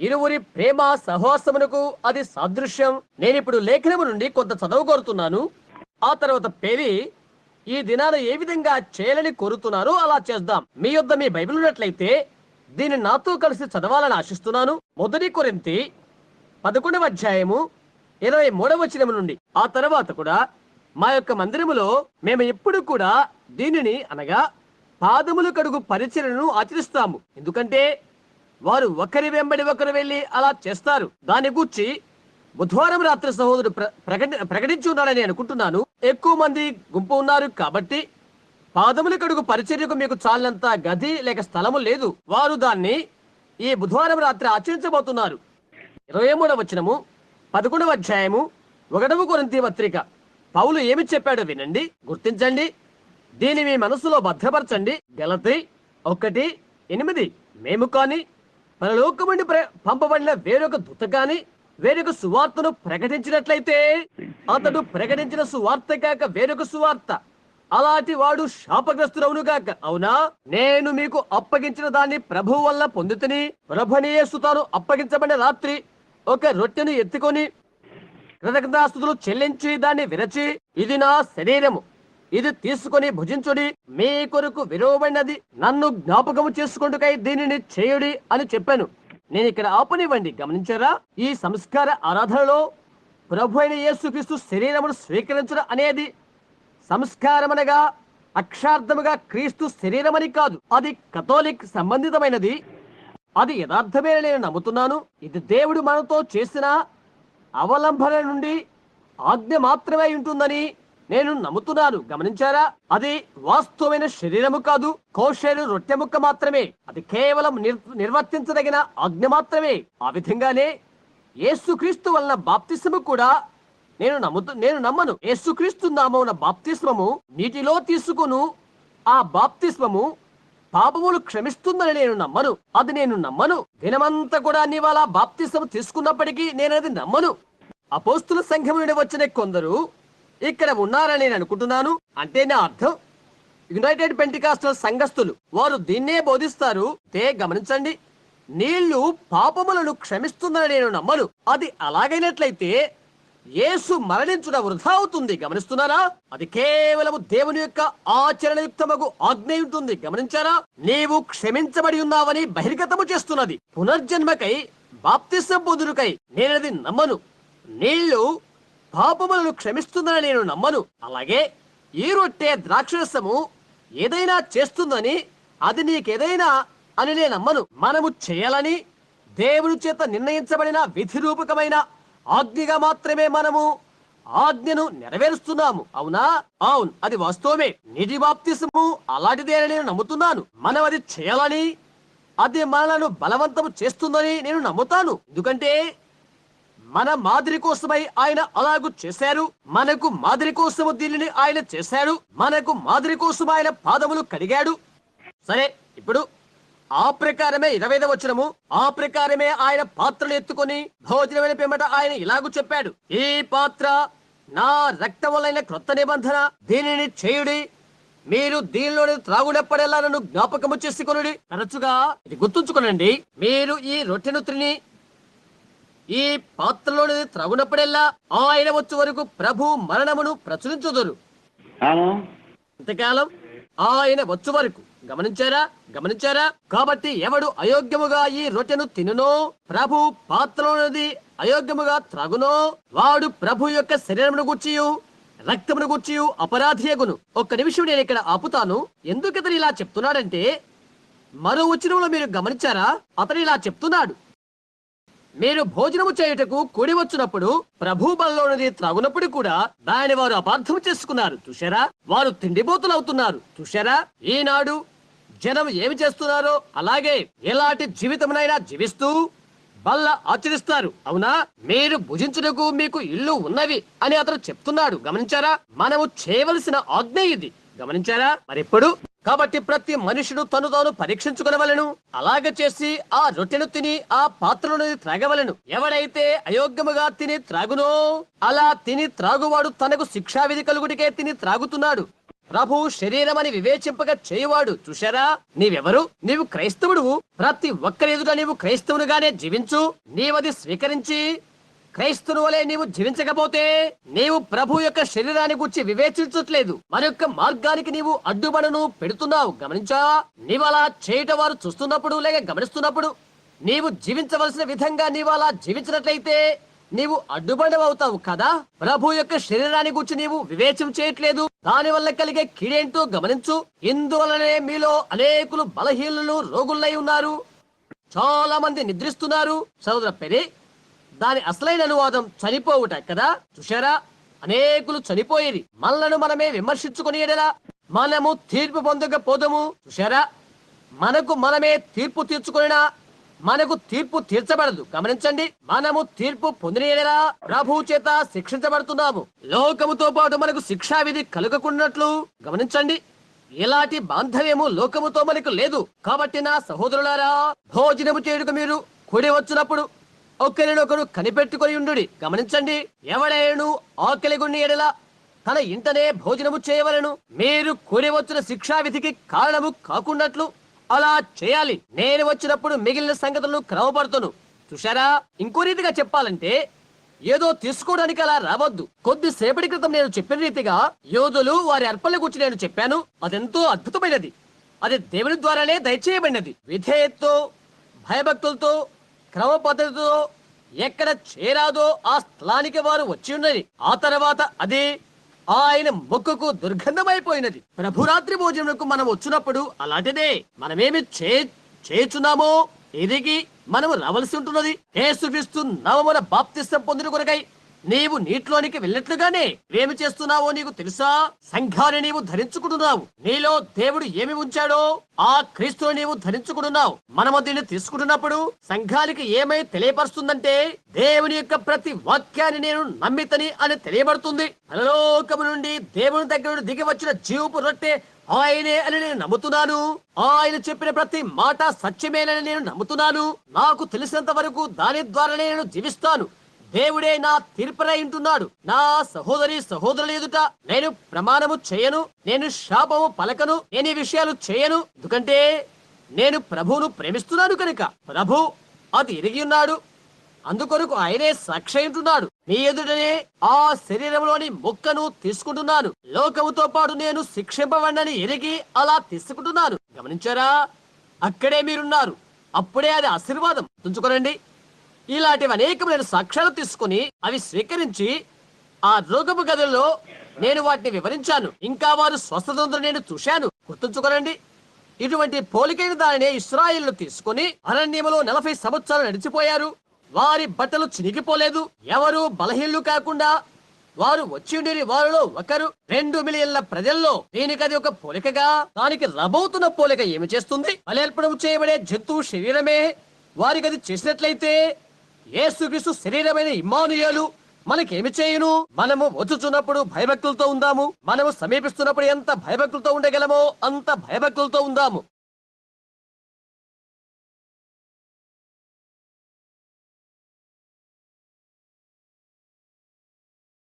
ఇరువురి ప్రేమ సహవాసమునకు అది సాదృశ్యం. నేను ఇప్పుడు లేఖనము నుండి కొంత చదువు కోరుతున్నాను. ఆ తర్వాత పేరి ఈ దినాన ఏ విధంగా చేయాలని కోరుతున్నారో అలా చేద్దాం. మీ యొద్ద మీ బైబిల్ ఉన్నట్లయితే దీన్ని నాతో కలిసి చదవాలని ఆశిస్తున్నాను. 1 కొరింథీ 11వ అధ్యాయము 23వ వచనం నుండి. ఆ తర్వాత కూడా మా యొక్క మందిరములో మేము ఎప్పుడు కూడా దీనిని అనగా పాదములు కడుగు పరిచర్యను ఆచరిస్తాము. ఎందుకంటే వారు ఒకరి వెంబడి ఒకరు వెళ్లి అలా చేస్తారు. దాని గూర్చి బుధవారం రాత్రి సహోదరుడు ప్రకటించి ఉన్నాడని అనుకుంటున్నాను. ఎక్కువ మంది గుంపు ఉన్నారు కాబట్టి పాదముల కడుగు పరిచర్యకు మీకు చాలినంత గది లేక స్థలము లేదు. వారు దాన్ని ఈ బుధవారం రాత్రి ఆచరించబోతున్నారు. 23వ వచనము 11వ అధ్యాయము 1వ కొరింథీ పత్రిక. పౌలు ఏమి చెప్పాడో వినండి, గుర్తించండి, దీన్ని మీ మనసులో భద్రపరచండి. గలతీ 1:8 మేము కాని పరలోకం నుండి పంపబడిన వేరొక దూత కాని వేరొక సువార్తను ప్రకటించినట్లయితే అతడు ప్రకటించిన సువార్త కాక వేరొక సువార్త అలాంటి వాడు శాపగ్రస్తుడవును గాక. అవునా, నేను మీకు అప్పగించిన దాన్ని ప్రభువు వల్ల పొందుతుని ప్రభుని యేసు తాను అప్పగించబడిన రాత్రి ఒక రొట్టెను ఎత్తుకొని కృతజ్ఞతాస్తుతులు చెల్లించి దాన్ని విరచి, ఇది నా శరీరము, ఇది తీసుకొని భుజించుడి, మీ కొరకు విలువబడినది, నన్ను జ్ఞాపకము చేసుకుంటుకై దీనిని చేయుడి అని చెప్పాను. నేను ఇక్కడ ఆపనివ్వండి. గమనించారా? ఈ సంస్కార ఆరాధనలో ప్రభు అయిన యేసుక్రీస్తు శరీరమును స్వీకరించడం అనేది సంస్కారమనగా అక్షార్థముగా క్రీస్తు శరీరమని కాదు. అది కథోలిక్ సంబంధితమైనది. అది యథార్థమే నేను నమ్ముతున్నాను. ఇది దేవుడు మనతో చేసిన అవలంబన నుండి ఆజ్ఞ మాత్రమే ఉంటుందని నేను నమ్ముతున్నాను. గమనించారా? అది వాస్తవమైన శరీరము కాదు, కోషేరు రొట్టె ముక్క మాత్రమే. అది కేవలం నిర్వర్తించదగిన ఆజ్ఞ మాత్రమే. ఆ విధంగానే యేసుక్రీస్తు వలన బాప్తిస్మము కూడా నేను నమ్మను. యేసుక్రీస్తు నామమున బాప్తిస్మము నీటిలో తీసుకును ఆ బాప్తిస్మము పాపములు క్షమిస్తుందని నేను నమ్మను. అది నేను నమ్మను. దినమంతా కూడా నీవాలా బాప్తిస్మము తీసుకున్నప్పటికీ నేను అది నమ్మను. అపోస్తుల సంఘం నుండి వచ్చిన కొందరు ఇక్కడ ఉన్నారని నేను అనుకుంటున్నాను. అంటే నా అర్థం యునైటెడ్ పెంటికాస్టల్ సంఘస్థులు వారు దీన్నే బోధిస్తారు. గమనించండి, నీళ్లు పాపములను క్షమిస్తుందని నేను నమ్మను. అది అలాగైనట్లయితే యేసు మరణించుట వృధా అవుతుంది. గమనిస్తున్నారా? అది కేవలము దేవుని యొక్క ఆచరణయుక్తమగు ఆజ్ఞ ఉంటుంది. గమనించారా? నీవు క్షమించబడి ఉన్నావని బహిర్గతము చేస్తున్నది. పునర్జన్మకై బాప్తిసం పొందుటకై నేనది నమ్మను. నీళ్లు పాపములను క్షమిస్తుందని నేను నమ్మను. అలాగే ఈ రొట్టె ద్రాక్షరసము ఏదైనా చేస్తుందని, అది నీకేదైనా అని నేను నమ్మను. మనము చేయాలని దేవుని చేత నిర్ణయించబడిన విధి రూపకమైన ఆజ్ఞగా మాత్రమే మనము ఆజ్ఞను నెరవేరుస్తున్నాము. అవునా? అవును, అది వాస్తవమే. నీటి బాప్తిసము అలాంటిదే అని నేను నమ్ముతున్నాను. మనం అది చేయాలని, అది మనలను బలవంతము చేస్తుందని నేను నమ్ముతాను. ఎందుకంటే మన మాదిరి కోసమై ఆయన అలాగూ చేశారు. మనకు మాదిరి కోసము దీనిని ఆయన చేశాడు. మనకు మాదిరి కోసం ఆయన పాదములు కడిగాడు. సరే, ఇప్పుడు ఆ ప్రకారమే 25వ వచనము, ఆ ప్రకారమే ఆయన పాత్రలు ఎత్తుకొని భోజనమైన పిమ్మట ఆయన ఇలాగూ చెప్పాడు, ఈ పాత్ర నా రక్తములైన క్రొత్త నిబంధన, దీనిని చేయుడి, మీరు దీనిలోని త్రాగునప్పుడెల్లా నన్ను జ్ఞాపకము చేసుకొనుడి. తరచుగా ఇది గుర్తుంచుకోనండి. మీరు ఈ రొట్టెను తిని ఈ పాత్రలోని త్రాగునప్పుడెల్లా ఆయన వచ్చు వరకు ప్రభు మరణమును ప్రచురించుదురు. ఇంతకాలం ఆయన వచ్చు వరకు. గమనించారా? కాబట్టి ఎవడు అయోగ్యముగా ఈ రొట్టెను తినునో, ప్రభు పాత్రలోనిది అయోగ్యముగా త్రాగునో, వాడు ప్రభు యొక్క శరీరమును గూర్చియు రక్తమును గూర్చియు అపరాధియగును. ఒక్క నిమిషం నేను ఇక్కడ ఆపుతాను. ఎందుకు అతను ఇలా చెప్తున్నాడంటే, మరో వచనంలో మీరు గమనించారా? అతను ఇలా చెప్తున్నాడు, మీరు భోజనము చేయుటకు కూడి వచ్చినప్పుడు ప్రభు బలలోనిది త్రాగునప్పుడు కూడా దానిని వారు అపార్థం చేసుకున్నారు. చూశారా? వారు తిండిపోతులు అవుతున్నారు. చూశారా? ఈనాడు జనం ఏమి చేస్తున్నారో అలాగే ఎలాంటి జీవితమునైనా జీవిస్తూ బల్ల ఆచరిస్తారు. అవునా? మీరు భుజించుటకు మీకు ఇల్లు ఉన్నవి అని అతను చెప్తున్నాడు. గమనించారా? మనము చేయవలసిన ఆజ్ఞ ఇది. గమనించారా? మరిప్పుడు కాబట్టి ప్రతి మనుషుడు తను తాను పరీక్షించుకొనవలెను. అలాగే చేసి ఆ రొట్టెను తిని ఆ పాత్రను త్రాగవలెను. ఎవడైతే అయోగ్యముగా తిని త్రాగునో, అలా తిని త్రాగువాడు తనకు శిక్షావిధి కలుగుటికే తిని త్రాగుతున్నాడు. ప్రభు శరీరమని వివేచింపగా చేయువాడు. చూశారా? నీవెవరు? నీవు క్రైస్తవుడు. ప్రతి ఒక్కరి ఎదుట నీవు క్రైస్తవునిగానే జీవించు. నీవది స్వీకరించి క్రైస్తవుని వలె నీవు జీవించకపోతే నీవు ప్రభు యొక్క శరీరాన్ని గురించి వివేచించట్లేదు. మన యొక్క మార్గానికి నీవు అడ్డుబడను పెడుతున్నావు. గమనించా? నీవు అలా చేయట వారు చూస్తున్నప్పుడు లేక గమనిస్తున్నప్పుడు నీవు జీవించవలసిన విధంగా నీవు అలా జీవించినట్లయితే నీవు అడ్డుబడవవుతావు కదా. ప్రభు యొక్క శరీరాన్ని గురించి నీవు వివేచన చేయట్లేదు. దాని వల్ల కలిగే కీడేంటో గమనించు. ఇందువలనే మీలో అనేకులు బలహీనులు రోగులై ఉన్నారు. చాలా మంది నిద్రిస్తున్నారు. సోదర పెరి, దాని అసలైన అనువాదం చనిపోవుట కదా. చూశారా? అనేకులు చనిపోయేది. మనలను మనమే విమర్శించుకుని ఎడలా మనము తీర్పు పొందకపోదము. చూశారా? మనకు మనమే తీర్పు తీర్చుకున్నా మనకు తీర్పు తీర్చబడదు. గమనించండి, మనము తీర్పు పొందిన ఎడలా ప్రభు చేత శిక్షించబడుతున్నాము. లోకముతో పాటు మనకు శిక్షా విధి కలుగకున్నట్లు గమనించండి. ఇలాంటి బాంధవ్యము లోకముతో మనకు లేదు. కాబట్టి నా సహోదరులారా, భోజనము చేయుటకు మీరు కూడి వచ్చినప్పుడు ఒకరినొకరు కనిపెట్టుకొని ఉండుడి. గమనించండి, ఎవడైనా ఆకలిగొని ఎడల తన ఇంటనే భోజనము చేయవలను. మీరు కూడి వచ్చిన శిక్షా విధికి కారణము కాకున్నట్లు అలా చేయాలి. నేను వచ్చినప్పుడు మిగిలిన సంగతులను క్రమపడుతును. చూశారా? ఇంకో రీతిగా చెప్పాలంటే, ఏదో తీసుకోవడానికి అలా రావద్దు. కొద్దిసేపటి క్రితం నేను చెప్పిన రీతిగా యోధులు వారి అర్పణల గురించి నేను చెప్పాను. అదెంతో అద్భుతమైనది. అది దేవుని ద్వారానే దయచేయబడినది. విధేయతతో, భయభక్తులతో, క్రమ పద్ధతితో ఎక్కడ చేరాదో ఆ స్థలానికి వారు వచ్చి ఉన్నది. ఆ తర్వాత అది ఆయన మొక్కుకు దుర్గంధమైపోయినది. ప్రభురాత్రి భోజనములకు మనం వచ్చినప్పుడు అలాంటిదే. మనమేమి చేయుచున్నామో ఎదిగి మనము రావలసి ఉంటున్నది. యేసుక్రీస్తు నామమున బాప్తిసం పొందిన కొరకై నీవు నీటిలోనికి వెళ్ళినట్లుగానే ఏమి చేస్తున్నావో నీకు తెలుసా? సంఘాన్ని నీవు ధరించుకుంటున్నావు. నీలో దేవుడు ఏమి ఉంచాడో ఆ క్రీస్తుని నీవు ధరించుకుంటున్నావు. మనము దీన్ని తీసుకుంటున్నప్పుడు సంఘానికి ఏమై తెలియపరుస్తుందంటే, దేవుని యొక్క ప్రతి వాక్యాన్ని నేను నమ్మితని అని తెలియబడుతుంది. పరలోకము నుండి దేవుని దగ్గర నుండి దిగి వచ్చిన జీవపు రొట్టె ఆయనే అని నేను నమ్ముతున్నాను. ఆయన చెప్పిన ప్రతి మాట సత్యమేనని నేను నమ్ముతున్నాను. నాకు తెలిసినంత వరకు దాని ద్వారానే నేను జీవిస్తాను. దేవుడే నా తీర్పురై ఉంటున్నాడు. నా సహోదరి సహోదరుల ఎదుట నేను ప్రమాణము చేయను, నేను శాపము పలకను, నేను ఈ విషయాలు చేయను. ఎందుకంటే నేను ప్రభువును ప్రేమిస్తున్నాను కనుక. ప్రభు అది ఎరిగి ఉన్నాడు. అందుకొరకు ఆయనే సాక్షి ఉంటున్నాడు. మీ ఎదుటనే ఆ శరీరంలోని ముక్కను తీసుకుంటున్నాను. లోకముతో పాటు నేను శిక్షింపబడినని ఎరిగి అలా తీసుకుంటున్నాను. గమనించారా? అక్కడే మీరున్నారు. అప్పుడే అది ఆశీర్వాదం. తుంచుకోనండి. ఇలాంటివి అనేకమైన సాక్ష్యాలు తీసుకుని అవి స్వీకరించి ఆ రోగపు గదుల్లో నేను వాటిని వివరించాను. ఇంకా వారు స్వస్థత నేను చూశాను. గుర్తుంచుకోనండి. ఇటువంటి పోలికైన దానినే ఇశ్రాయేలు తీసుకుని అరణ్యములో 40 సంవత్సరాలు నడిచిపోయారు. వారి బట్టలు చినిగిపోలేదు. ఎవరు బలహీనులు కాకుండా వారు వచ్చి ఉండి వారిలో ఒకరు 2 మిలియన్ల ప్రజల్లో. దీనికి అది ఒక పోలికగా, దానికి రాబోతున్న పోలిక ఏమి చేస్తుంది? బలేర్పణం చేయబడే జంతువు శరీరమే వారికి అది చేసినట్లయితే యేసుక్రీస్తు శరీరమైన ఇమ్మానుయేలు మనకేమి చేయును? మనము వచ్చుచున్నప్పుడు భయభక్తులతో ఉందాము. మనము సమీపిస్తున్నప్పుడు ఎంత భయభక్తులతో ఉండగలమో అంత భయభక్తులతో ఉందాము.